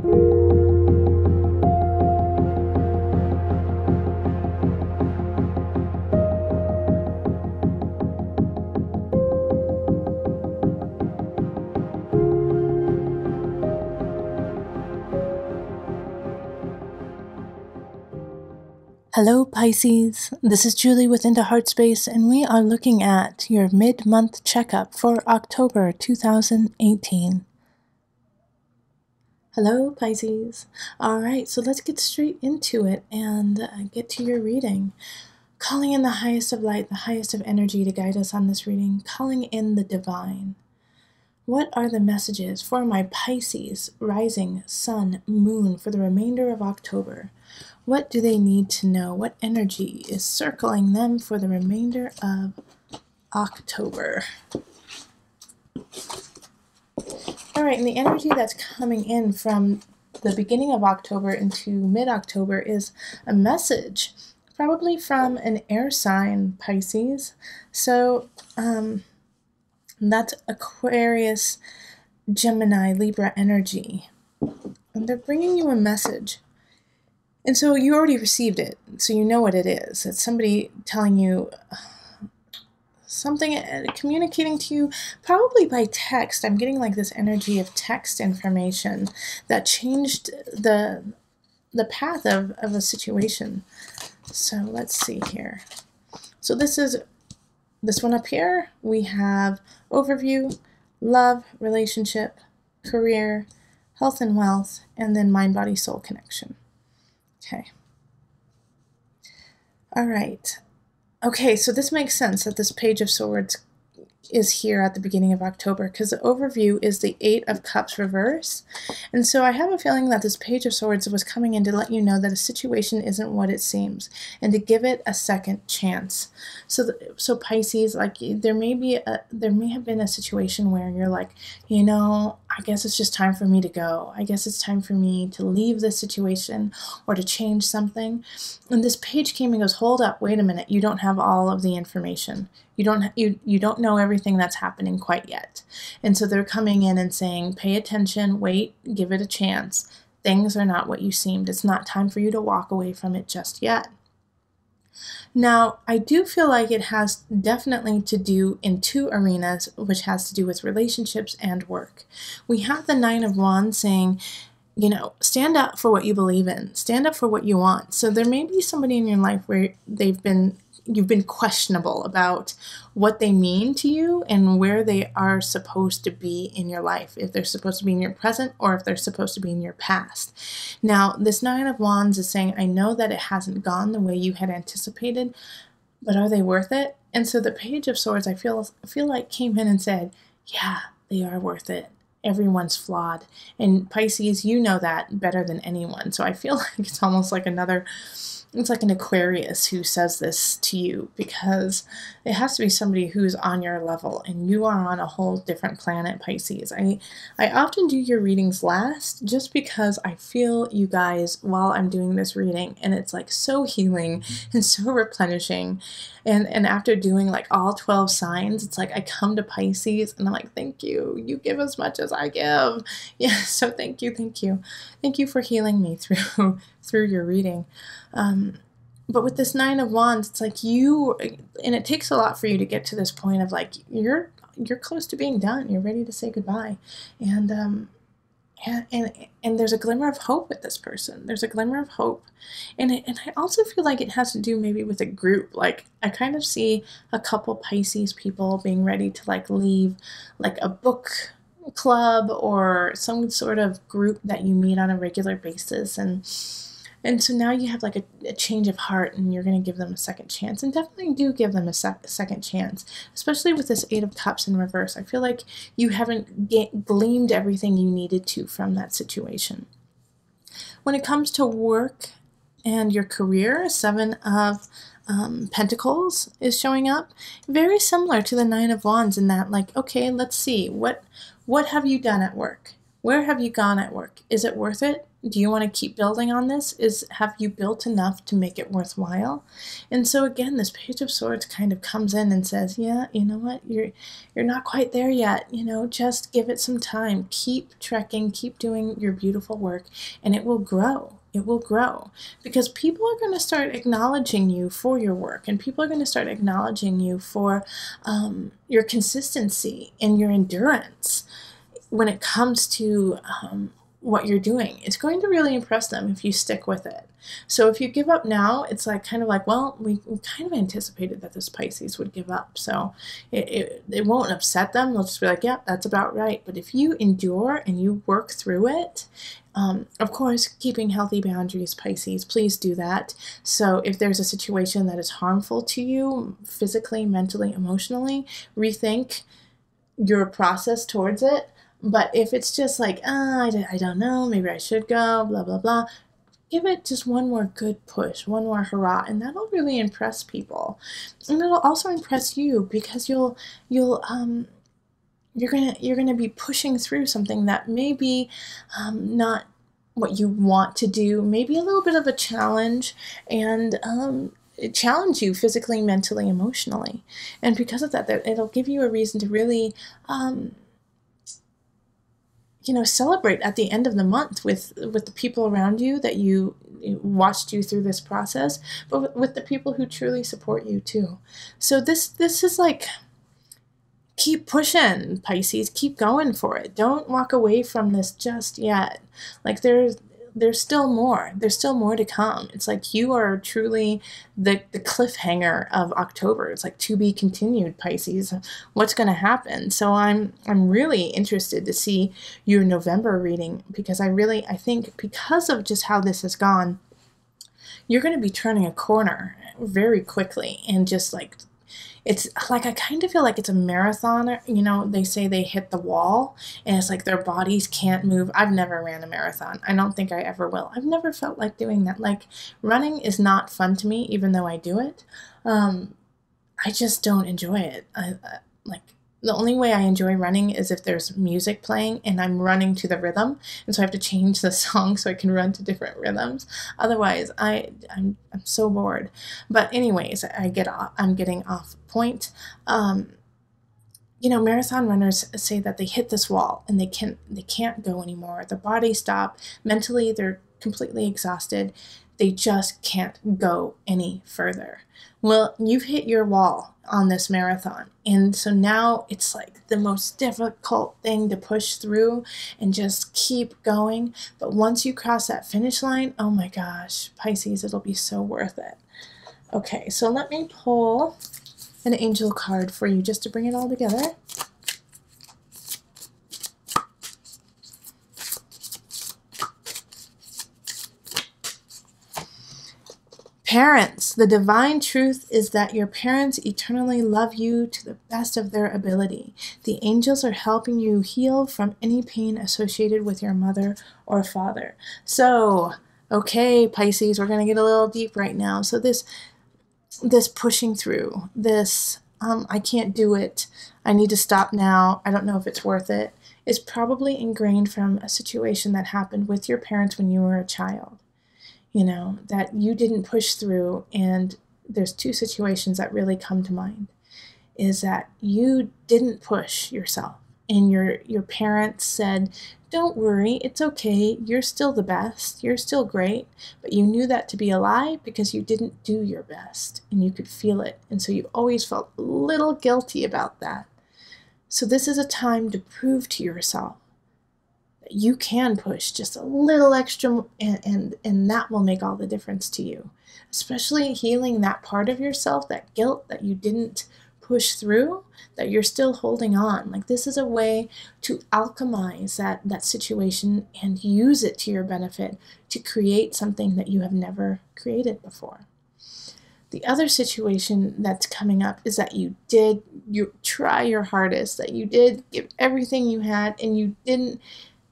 Hello Pisces, this is Julie with Into Heartspace, and we are looking at your mid-month checkup for October 2018. Hello Pisces. Alright, so let's get straight into it and get to your reading. Calling in the highest of light, the highest of energy to guide us on this reading, calling in the divine. What are the messages for my Pisces, rising, sun, moon for the remainder of October? What do they need to know? What energy is circling them for the remainder of October? All right, and the energy that's coming in from the beginning of October into mid-October is a message, probably from an air sign, Pisces. So that's Aquarius, Gemini, Libra energy. And they're bringing you a message. And so you already received it, so you know what it is. It's somebody telling you something, communicating to you, probably by text. I'm getting like this energy of text information that changed the path of a situation. So let's see here. So this one up here, we have overview, love, relationship, career, health and wealth, and then mind, body, soul connection. Okay. All right. Okay, so this makes sense that this Page of Swords is here at the beginning of October, because the overview is the Eight of Cups reverse. And so I have a feeling that this Page of Swords was coming in to let you know that a situation isn't what it seems and to give it a second chance. So Pisces, like there may have been a situation where you're like, you know, I guess it's just time for me to go. I guess it's time for me to leave this situation or to change something. And this page came and goes, hold up, wait a minute, you don't have all of the information. You don't know everything that's happening quite yet. And so they're coming in and saying, pay attention, wait, give it a chance. Things are not what you seemed. It's not time for you to walk away from it just yet. Now, I do feel like it has definitely to do in two arenas, which has to do with relationships and work. We have the Nine of Wands saying, you know, stand up for what you believe in. Stand up for what you want. So there may be somebody in your life where you've been questionable about what they mean to you and where they are supposed to be in your life, if they're supposed to be in your present or if they're supposed to be in your past. Now, this Nine of Wands is saying, I know that it hasn't gone the way you had anticipated, but are they worth it? And so the Page of Swords, I feel like came in and said, yeah, they are worth it. Everyone's flawed. And Pisces, you know that better than anyone. So I feel like it's almost like it's like an Aquarius who says this to you, because it has to be somebody who's on your level and you are on a whole different planet, Pisces. I often do your readings last just because I feel you guys while I'm doing this reading, and it's like so healing and so replenishing. And after doing like all 12 signs, it's like I come to Pisces and I'm like, thank you. You give as much as I give. Yeah, so thank you. Thank you for healing me through your reading. But with this Nine of Wands, it's like and it takes a lot for you to get to this point of like, you're close to being done. You're ready to say goodbye. And there's a glimmer of hope with this person. There's a glimmer of hope. And I also feel like it has to do maybe with a group. Like I kind of see a couple Pisces people being ready to like leave like a book club or some sort of group that you meet on a regular basis. And so now you have like a change of heart and you're going to give them a second chance, and definitely do give them a second chance, especially with this Eight of Cups in reverse. I feel like you haven't gleaned everything you needed to from that situation. When it comes to work and your career, Seven of Pentacles is showing up. Very similar to the Nine of Wands in that, like, okay, let's see, what have you done at work? Where have you gone at work? Is it worth it? Do you want to keep building on this? Have you built enough to make it worthwhile? And so again, this Page of Swords kind of comes in and says, yeah, you know what, you're not quite there yet. Just give it some time. Keep trekking, keep doing your beautiful work, and it will grow. It will grow, because people are going to start acknowledging you for your work, and people are going to start acknowledging you for your consistency and your endurance when it comes to what you're doing. It's going to really impress them if you stick with it. So if you give up now, it's kind of like, well, we kind of anticipated that this Pisces would give up. So it won't upset them. They'll just be like, yeah, that's about right. But if you endure and you work through it, of course, keeping healthy boundaries, Pisces, please do that. So if there's a situation that is harmful to you, physically, mentally, emotionally, rethink your process towards it. But if it's just like, I don't know, maybe I should go, blah, blah, blah, give it just one more good push, one more hurrah, and that'll really impress people. And it'll also impress you, because you're gonna be pushing through something that may be not what you want to do, maybe a little bit of a challenge, and challenge you physically, mentally, emotionally. And because of that, it'll give you a reason to really celebrate at the end of the month with the people around you that watched you through this process, but with the people who truly support you too. So this is like, keep pushing, Pisces, keep going for it. Don't walk away from this just yet. Like there's still more. There's still more to come. It's like you are truly the cliffhanger of October. It's like to be continued, Pisces. What's going to happen? So I'm really interested to see your November reading, because I think because of just how this has gone, you're going to be turning a corner very quickly, and just like, it's like, I kind of feel like it's a marathon. They say they hit the wall and it's like their bodies can't move. I've never ran a marathon. I don't think I ever will. I've never felt like doing that. Like, running is not fun to me, even though I do it. I just don't enjoy it. Like, the only way I enjoy running is if there's music playing and I'm running to the rhythm, and so I have to change the song so I can run to different rhythms. Otherwise, I'm so bored. But anyways, I'm getting off point. Marathon runners say that they hit this wall and they can't go anymore. The body stop. Mentally, they're completely exhausted. They just can't go any further. Well, you've hit your wall on this marathon. And so now it's like the most difficult thing to push through and just keep going. But once you cross that finish line, oh my gosh, Pisces, it'll be so worth it. Okay, so let me pull an angel card for you just to bring it all together. Parents, the divine truth is that your parents eternally love you to the best of their ability. The angels are helping you heal from any pain associated with your mother or father. So, okay, Pisces, we're going to get a little deep right now. So this pushing through, this, I can't do it, I need to stop now, I don't know if it's worth it, is probably ingrained from a situation that happened with your parents when you were a child. That you didn't push through. And there's two situations that really come to mind. Is that you didn't push yourself, and your parents said, don't worry, it's okay, you're still the best, you're still great, but you knew that to be a lie because you didn't do your best, and you could feel it, and so you always felt a little guilty about that. So this is a time to prove to yourself you can push just a little extra, and that will make all the difference to you. Especially healing that part of yourself, that guilt that you didn't push through, that you're still holding on. Like, this is a way to alchemize that situation and use it to your benefit to create something that you have never created before. The other situation that's coming up is that you try your hardest, that you did give everything you had, and you didn't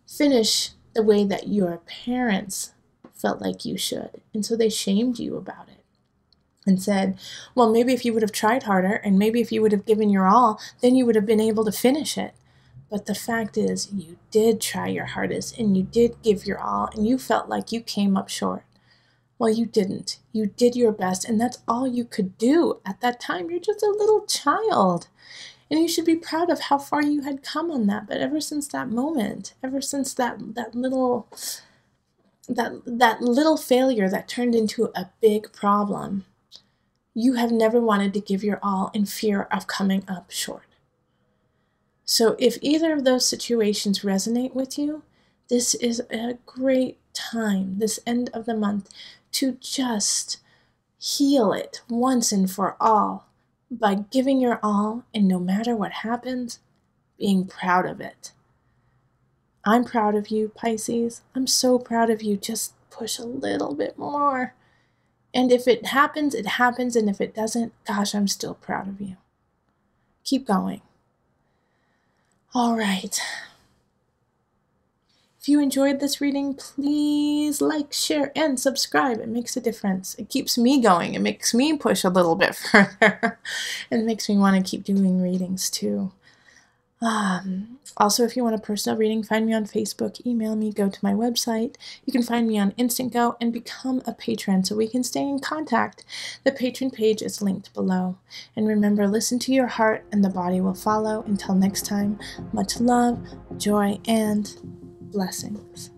finish the way that your parents felt like you should. And so they shamed you about it and said, well, maybe if you would have tried harder, and maybe if you would have given your all, then you would have been able to finish it. But the fact is, you did try your hardest and you did give your all and you felt like you came up short. Well, you didn't. You did your best, and that's all you could do at that time. You're just a little child. And you should be proud of how far you had come on that. But ever since that moment, ever since that little failure that turned into a big problem, you have never wanted to give your all in fear of coming up short. So if either of those situations resonate with you, this is a great time, this end of the month, to just heal it once and for all by giving your all, and no matter what happens, being proud of it. I'm proud of you, Pisces. I'm so proud of you. Just push a little bit more. And if it happens, it happens. And if it doesn't, gosh, I'm still proud of you. Keep going. All right. If you enjoyed this reading, please like, share, and subscribe. It makes a difference. It keeps me going. It makes me push a little bit further. It makes me want to keep doing readings too. Also, if you want a personal reading, find me on Facebook, email me, go to my website. You can find me on Instant Go and become a patron so we can stay in contact. The patron page is linked below. And remember, listen to your heart and the body will follow. Until next time, much love, joy, and blessings.